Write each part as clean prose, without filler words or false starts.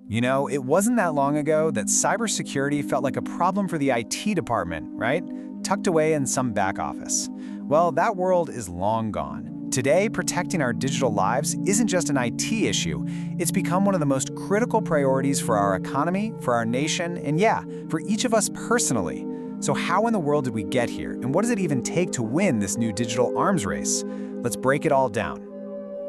You know, it wasn't that long ago that cybersecurity felt like a problem for the IT department, right? Tucked away in some back office. Well, that world is long gone. Today, protecting our digital lives isn't just an IT issue. It's become one of the most critical priorities for our economy, for our nation, and yeah, for each of us personally. So how in the world did we get here, and what does it even take to win this new digital arms race? Let's break it all down.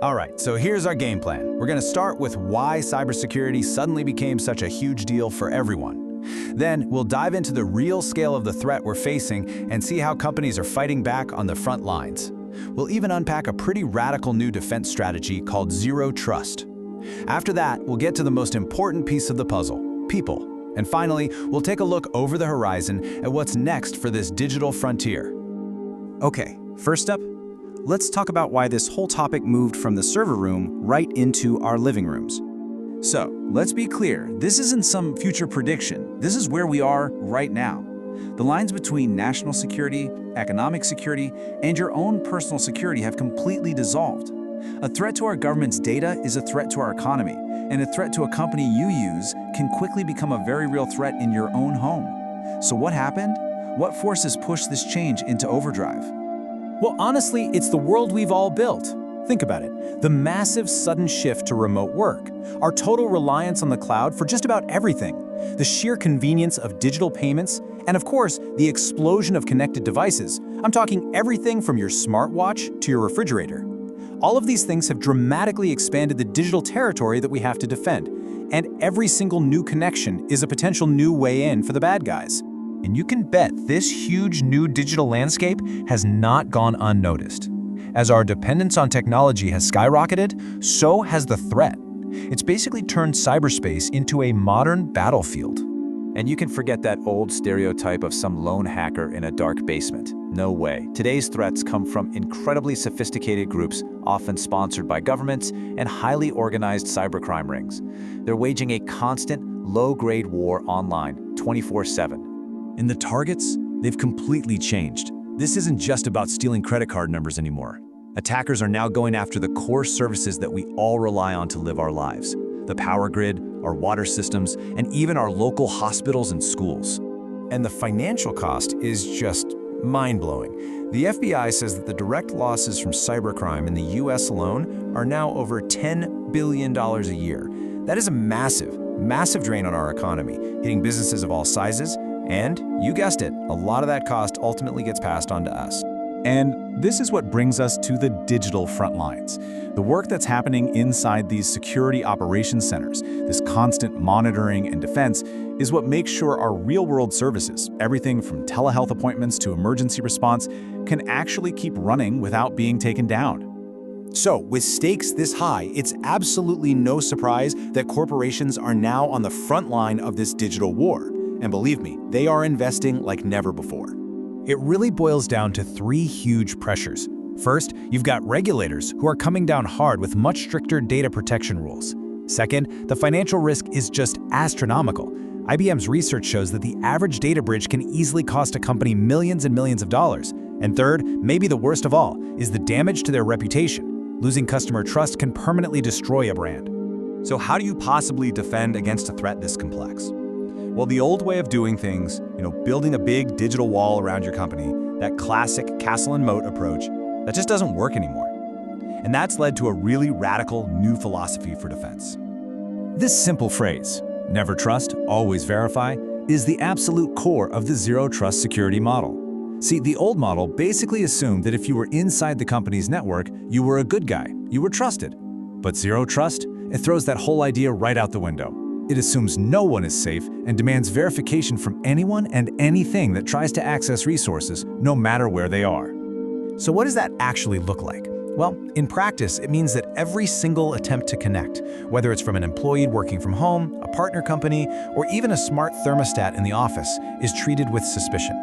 All right, so here's our game plan. We're going to start with why cybersecurity suddenly became such a huge deal for everyone. Then we'll dive into the real scale of the threat we're facing and see how companies are fighting back on the front lines. We'll even unpack a pretty radical new defense strategy called Zero Trust. After that, we'll get to the most important piece of the puzzle, people. And finally, we'll take a look over the horizon at what's next for this digital frontier. Okay, first up, let's talk about why this whole topic moved from the server room right into our living rooms. So, let's be clear, this isn't some future prediction. This is where we are right now. The lines between national security, economic security, and your own personal security have completely dissolved. A threat to our government's data is a threat to our economy, and a threat to a company you use can quickly become a very real threat in your own home. So what happened? What forces pushed this change into overdrive? Well, honestly, it's the world we've all built. Think about it. The massive sudden shift to remote work, our total reliance on the cloud for just about everything, the sheer convenience of digital payments, and of course, the explosion of connected devices. I'm talking everything from your smartwatch to your refrigerator. All of these things have dramatically expanded the digital territory that we have to defend, and every single new connection is a potential new way in for the bad guys. And you can bet this huge new digital landscape has not gone unnoticed. As our dependence on technology has skyrocketed, so has the threat. It's basically turned cyberspace into a modern battlefield. And you can forget that old stereotype of some lone hacker in a dark basement. No way. Today's threats come from incredibly sophisticated groups, often sponsored by governments, and highly organized cybercrime rings. They're waging a constant, low-grade war online, 24/7. And the targets? They've completely changed. This isn't just about stealing credit card numbers anymore. Attackers are now going after the core services that we all rely on to live our lives. The power grid, our water systems, and even our local hospitals and schools. And the financial cost is just mind-blowing. The FBI says that the direct losses from cybercrime in the US alone are now over $10 billion a year. That is a massive drain on our economy, hitting businesses of all sizes. And, you guessed it, a lot of that cost ultimately gets passed on to us. And this is what brings us to the digital front lines. The work that's happening inside these security operations centers, this constant monitoring and defense, is what makes sure our real-world services, everything from telehealth appointments to emergency response, can actually keep running without being taken down. So, with stakes this high, it's absolutely no surprise that corporations are now on the front line of this digital war. And believe me, they are investing like never before. It really boils down to three huge pressures. First, you've got regulators who are coming down hard with much stricter data protection rules. Second, the financial risk is just astronomical. IBM's research shows that the average data breach can easily cost a company millions and millions of dollars. And third, maybe the worst of all, is the damage to their reputation. Losing customer trust can permanently destroy a brand. So how do you possibly defend against a threat this complex? Well, the old way of doing things, building a big digital wall around your company, that classic castle and moat approach, that just doesn't work anymore. And that's led to a really radical new philosophy for defense. This simple phrase, never trust, always verify, is the absolute core of the Zero Trust security model. See, the old model basically assumed that if you were inside the company's network, you were a good guy, you were trusted. But Zero Trust, it throws that whole idea right out the window. It assumes no one is safe and demands verification from anyone and anything that tries to access resources, no matter where they are. So what does that actually look like? Well, in practice, it means that every single attempt to connect, whether it's from an employee working from home, a partner company, or even a smart thermostat in the office, is treated with suspicion.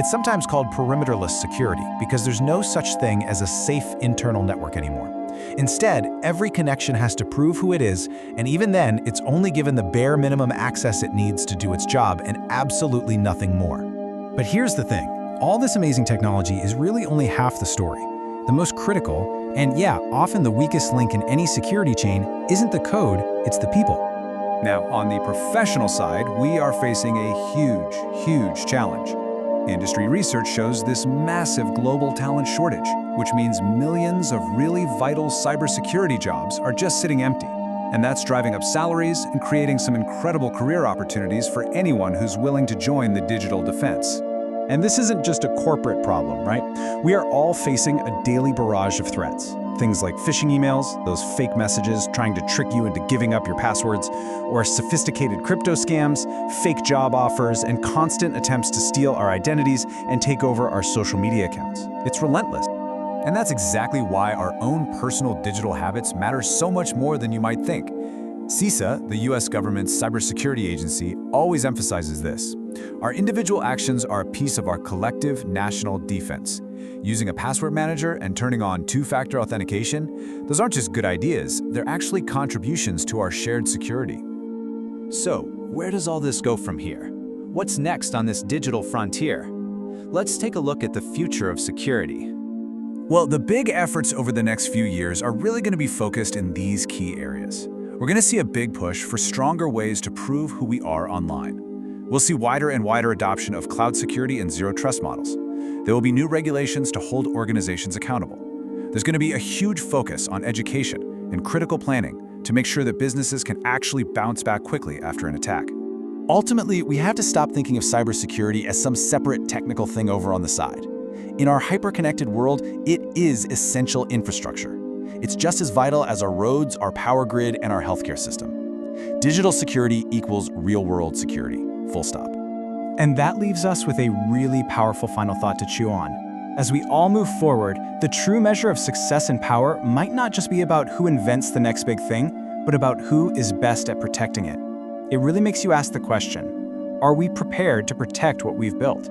It's sometimes called perimeterless security because there's no such thing as a safe internal network anymore. Instead, every connection has to prove who it is, and even then, it's only given the bare minimum access it needs to do its job and absolutely nothing more. But here's the thing. All this amazing technology is really only half the story. The most critical, and yeah, often the weakest link in any security chain isn't the code, it's the people. Now, on the professional side, we are facing a huge challenge. Industry research shows this massive global talent shortage, which means millions of really vital cybersecurity jobs are just sitting empty. And that's driving up salaries and creating some incredible career opportunities for anyone who's willing to join the digital defense. And this isn't just a corporate problem, right? We are all facing a daily barrage of threats. Things like phishing emails, those fake messages trying to trick you into giving up your passwords, or sophisticated crypto scams, fake job offers, and constant attempts to steal our identities and take over our social media accounts. It's relentless. And that's exactly why our own personal digital habits matter so much more than you might think. CISA, the US government's cybersecurity agency, always emphasizes this. Our individual actions are a piece of our collective national defense. Using a password manager and turning on two-factor authentication, those aren't just good ideas, they're actually contributions to our shared security. So, where does all this go from here? What's next on this digital frontier? Let's take a look at the future of security. Well, the big efforts over the next few years are really going to be focused in these key areas. We're going to see a big push for stronger ways to prove who we are online. We'll see wider and wider adoption of cloud security and zero trust models. There will be new regulations to hold organizations accountable. There's going to be a huge focus on education and critical planning to make sure that businesses can actually bounce back quickly after an attack. Ultimately, we have to stop thinking of cybersecurity as some separate technical thing over on the side. In our hyper-connected world, it is essential infrastructure. It's just as vital as our roads, our power grid, and our healthcare system. Digital security equals real-world security, full stop. And that leaves us with a really powerful final thought to chew on. As we all move forward, the true measure of success and power might not just be about who invents the next big thing, but about who is best at protecting it. It really makes you ask the question, are we prepared to protect what we've built?